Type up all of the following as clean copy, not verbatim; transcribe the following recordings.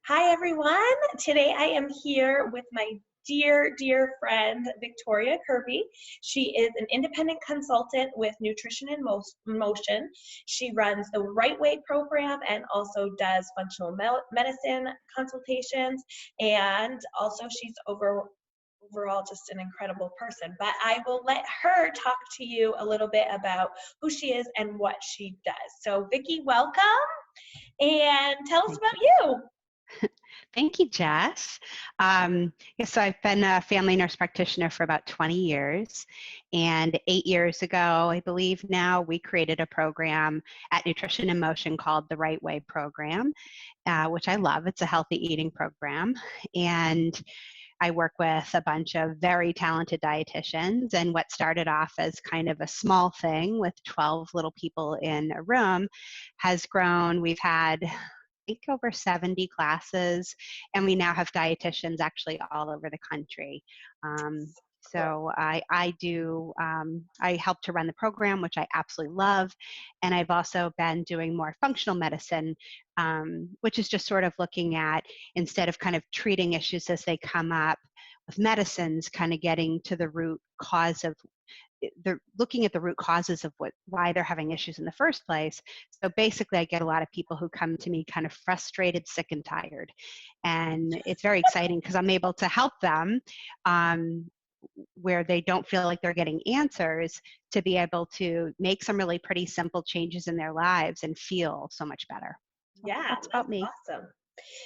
Hi, everyone. Today I am here with my dear friend, Victoria Kirby. She is an independent consultant with Nutrition in Motion. She runs the Right Way program and also does functional medicine consultations. And also she's overall just an incredible person. But I will let her talk to you a little bit about who she is and what she does. So Vicki, welcome. And tell us about you. Thank you, Jess. So I've been a family nurse practitioner for about 20 years. And 8 years ago, I believe now, we created a program at Nutrition in Motion called the Right Way program, which I love. It's a healthy eating program. And I work with a bunch of very talented dietitians, and what started off as kind of a small thing with 12 little people in a room has grown. We've had think over 70 classes, and we now have dietitians actually all over the country. So I help to run the program, which I absolutely love, and I've also been doing more functional medicine, which is just sort of looking at, instead of kind of treating issues as they come up with medicines, kind of getting to the root cause of they're looking at the root causes of why they're having issues in the first place. So basically, I get a lot of people who come to me kind of frustrated, sick, and tired. And it's very exciting because I'm able to help them where they don't feel like they're getting answers, to be able to make some really pretty simple changes in their lives and feel so much better. Yeah, that's about me. Awesome.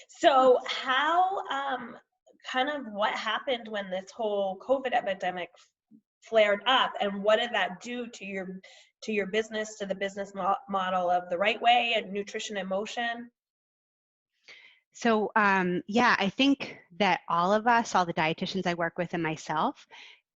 So how, kind of what happened when this whole COVID epidemic flared up, and what did that do to your business, to the business model of the Right Way and Nutrition in Motion? So I think that all of us, all the dietitians I work with and myself,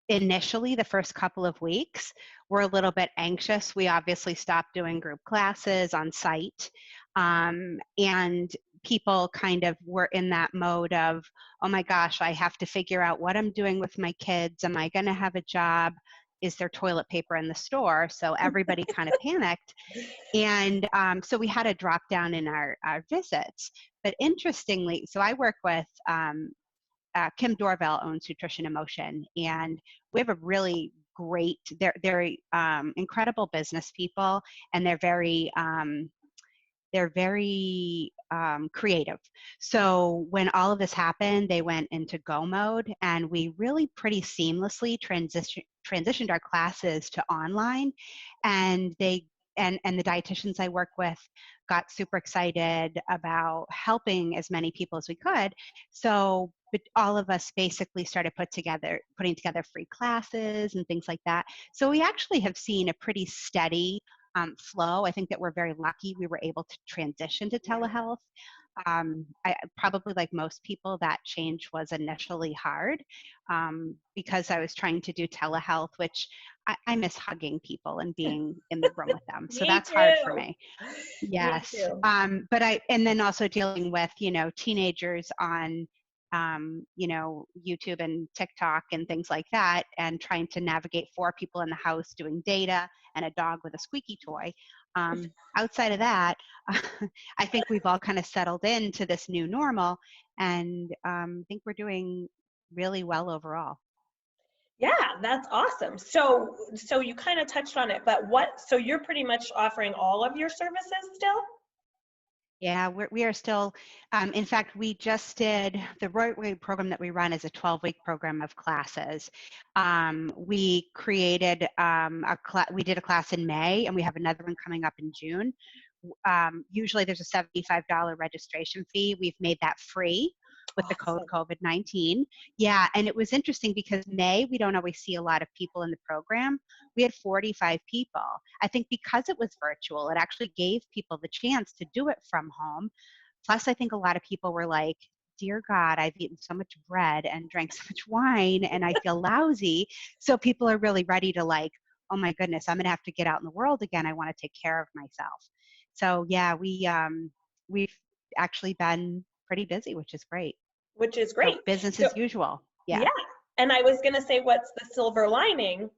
initially the first couple of weeks were a little bit anxious. We obviously stopped doing group classes on site, and people kind of were in that mode of, oh my gosh, I have to figure out what I'm doing with my kids. Am I going to have a job? Is there toilet paper in the store? So everybody kind of panicked. And so we had a drop down in our visits. But interestingly, so I work with Kim Dorvell owns Nutrition in Motion, and we have a really great, they're incredible business people, and they're very creative. So when all of this happened, they went into go mode, and we really pretty seamlessly transitioned our classes to online, and the dietitians I work with got super excited about helping as many people as we could. So but all of us basically started putting together free classes and things like that. So we actually have seen a pretty steady flow. I think that we're very lucky we were able to transition to telehealth. I probably, like most people, that change was initially hard because I was trying to do telehealth, which I miss hugging people and being in the room with them. So that's hard for me. Yes. Me too. And then also dealing with, teenagers on YouTube and TikTok and things like that, and trying to navigate 4 people in the house doing data and a dog with a squeaky toy. Outside of that, I think we've all kind of settled into this new normal, and I think we're doing really well overall. Yeah, that's awesome. So you kind of touched on it, but so you're pretty much offering all of your services still? Yeah, we are still, in fact, we just did the Right Way program that we run is a 12-week program of classes. We created we did a class in May, and we have another one coming up in June. Usually there's a $75 registration fee. We've made that free with the code COVID-19. Yeah, and it was interesting because May, we don't always see a lot of people in the program. We had 45 people. I think because it was virtual, it actually gave people the chance to do it from home. Plus, I think a lot of people were like, dear God, I've eaten so much bread and drank so much wine and I feel lousy. So people are really ready to, like, oh my goodness, I'm gonna have to get out in the world again. I wanna take care of myself. So yeah, we've actually been pretty busy, which is great. Which is great. So business as usual. Yeah. Yeah. And I was going to say, what's the silver lining?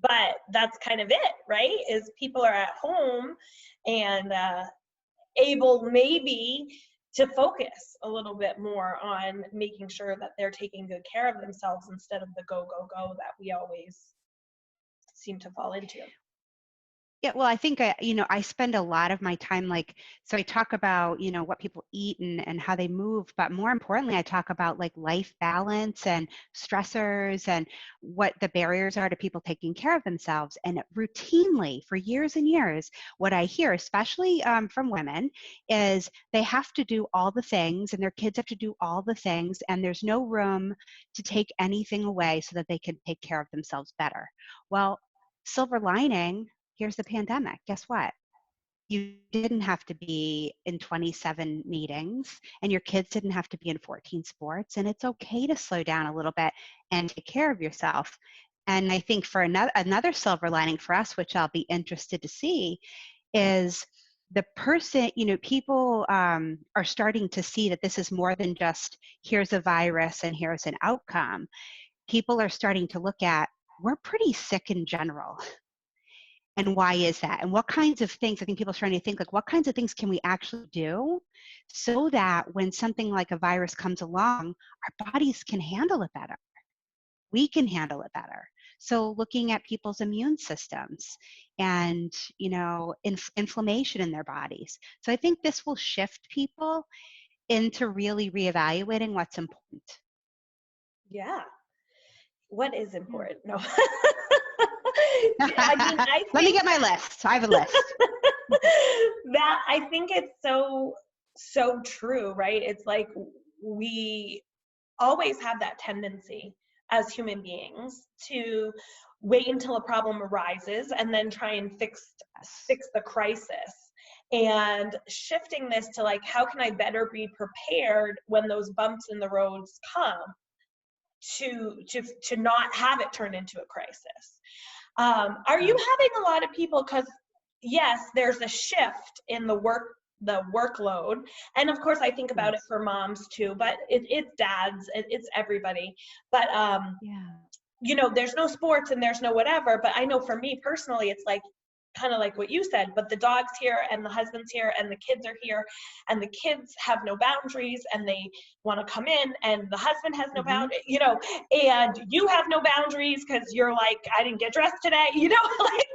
But that's kind of it, right? Is people are at home and able maybe to focus a little bit more on making sure that they're taking good care of themselves instead of the go, go, go that we always seem to fall into. Yeah, well, I think I spend a lot of my time so I talk about, what people eat and how they move, but more importantly, I talk about like life balance and stressors and what the barriers are to people taking care of themselves. And routinely, for years and years, what I hear, especially from women, is they have to do all the things and their kids have to do all the things, and there's no room to take anything away so that they can take care of themselves better. Well, silver lining, here's the pandemic. Guess what? You didn't have to be in 27 meetings, and your kids didn't have to be in 14 sports, and it's okay to slow down a little bit and take care of yourself. And I think for another silver lining for us, which I'll be interested to see, is the person, people are starting to see that this is more than just here's a virus and here's an outcome. People are starting to look at, we're pretty sick in general. And why is that? And what kinds of things, I think people are starting to think, like, what kinds of things can we actually do so that when something like a virus comes along, our bodies can handle it better? We can handle it better. So looking at people's immune systems and, inflammation in their bodies. So I think this will shift people into really reevaluating what's important. Yeah. What is important? No. Let me get my list. I have a list. That I think it's so true, right? It's like we always have that tendency as human beings to wait until a problem arises and then try and fix the crisis. And shifting this to like, how can I better be prepared when those bumps in the roads come, to not have it turn into a crisis. Are you having a lot of people, because yes, there's a shift in the workload, and of course I think about it for moms too, but it's dads, it's everybody, but there's no sports and there's no whatever, but I know for me personally, it's like kind of like what you said, but the dog's here and the husband's here and the kids are here, and the kids have no boundaries and they want to come in, and the husband has no boundaries, and you have no boundaries because you're like, I didn't get dressed today, like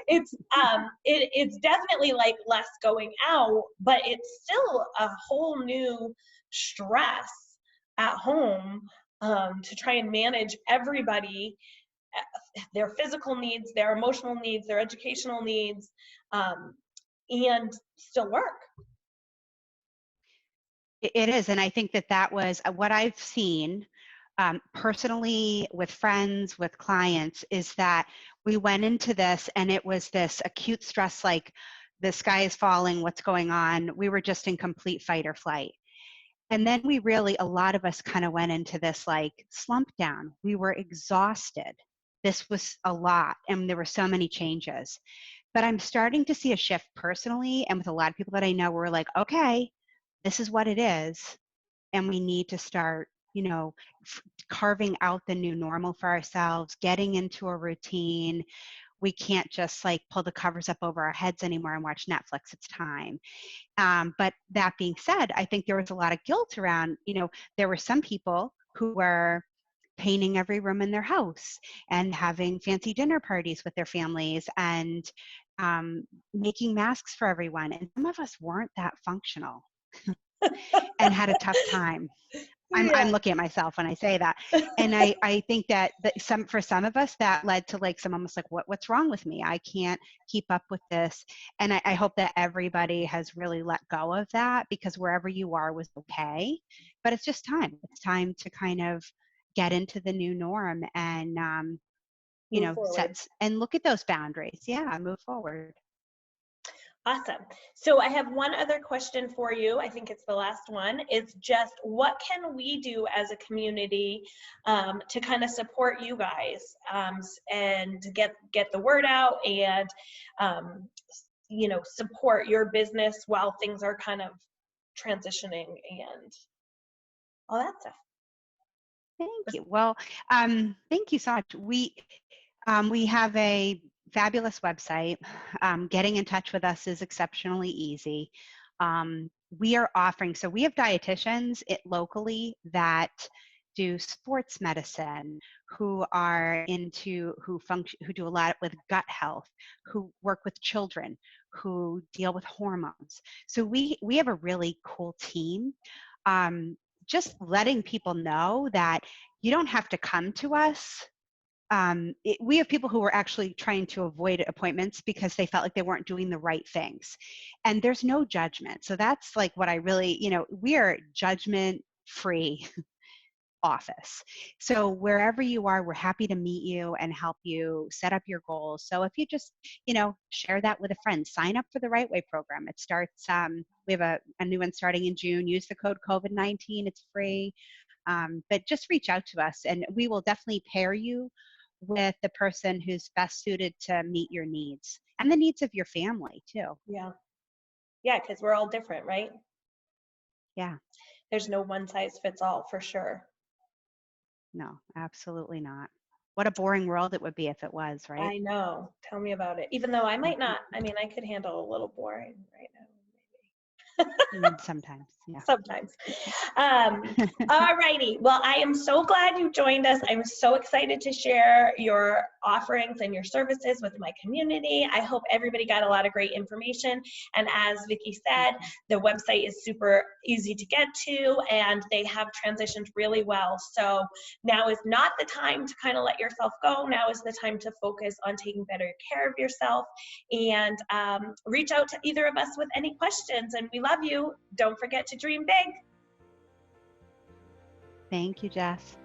it's definitely like less going out, but it's still a whole new stress at home, to try and manage everybody, their physical needs, their emotional needs, their educational needs, and still work. It is. And I think that was what I've seen personally with friends, with clients, is that we went into this and it was this acute stress, like the sky is falling, what's going on? We were just in complete fight or flight. And then a lot of us kind of went into this like slump down. We were exhausted. This was a lot, and there were so many changes. But I'm starting to see a shift personally, and with a lot of people that I know, we're like, okay, this is what it is, and we need to start, carving out the new normal for ourselves, getting into a routine. We can't just like pull the covers up over our heads anymore and watch Netflix. It's time. But that being said, I think there was a lot of guilt around, there were some people who were painting every room in their house and having fancy dinner parties with their families and making masks for everyone. And some of us weren't that functional and had a tough time. I'm looking at myself when I say that. And I think that for some of us that led to like some almost like, what's wrong with me? I can't keep up with this. And I hope that everybody has really let go of that, because wherever you are was okay. But it's just time. It's time to kind of get into the new norm and, and look at those boundaries. Yeah, move forward. Awesome. So I have one other question for you. I think it's the last one. It's just, what can we do as a community to kind of support you guys and get the word out and, support your business while things are kind of transitioning and all that stuff? Thank you. Well, thank you so much. We have a fabulous website. Getting in touch with us is exceptionally easy. we are offering, so we have dietitians locally that do sports medicine, who are into, who function, who do a lot with gut health, who work with children, who deal with hormones. So we have a really cool team. Just letting people know that you don't have to come to us. We have people who were actually trying to avoid appointments because they felt like they weren't doing the right things. And there's no judgment. So that's like what I really, we are judgment free office. So wherever you are, we're happy to meet you and help you set up your goals. So if you just, share that with a friend, sign up for the Right Way program. It starts, we have a new one starting in June. Use the code COVID-19. It's free. But just reach out to us and we will definitely pair you with the person who's best suited to meet your needs and the needs of your family too. Yeah. Yeah, because we're all different, right? Yeah. There's no one size fits all for sure. No, absolutely not. What a boring world it would be if it was, right? I know. Tell me about it. Even though I might not, I mean, I could handle a little boring right now. Sometimes, yeah. Sometimes. All righty. Well, I am so glad you joined us. I'm so excited to share your offerings and your services with my community. I hope everybody got a lot of great information. And as Vicki said, the website is super easy to get to and they have transitioned really well. So now is not the time to kind of let yourself go. Now is the time to focus on taking better care of yourself and reach out to either of us with any questions. And we love you. Don't forget to dream big. Thank you, Jess.